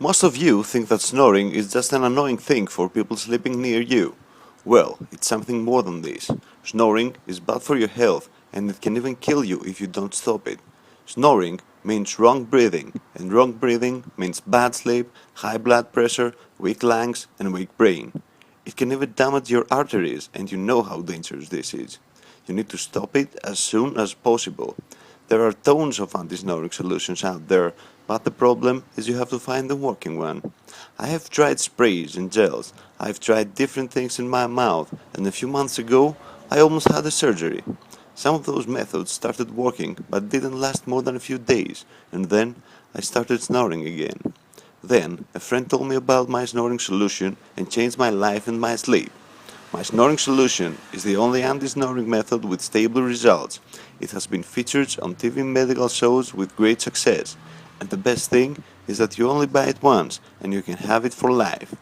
Most of you think that snoring is just an annoying thing for people sleeping near you. Well, it's something more than this. Snoring is bad for your health and it can even kill you if you don't stop it. Snoring means wrong breathing, and wrong breathing means bad sleep, high blood pressure, weak lungs, and weak brain. It can even damage your arteries, and you know how dangerous this is. You need to stop it as soon as possible. There are tons of anti-snoring solutions out there, but the problem is you have to find the working one. I have tried sprays and gels, I've tried different things in my mouth, and a few months ago I almost had a surgery. Some of those methods started working, but didn't last more than a few days, and then I started snoring again. Then a friend told me about my snoring solution and changed my life and my sleep. My snoring solution is the only anti-snoring method with stable results. It has been featured on TV medical shows with great success. And the best thing is that you only buy it once and you can have it for life.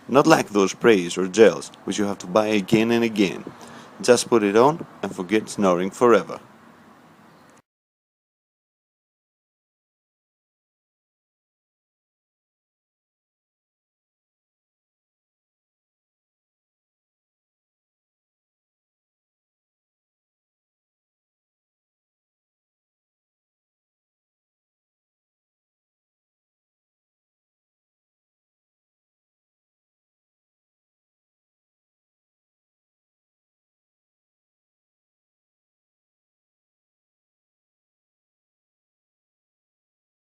Not like those sprays or gels which you have to buy again and again. Just put it on and forget snoring forever.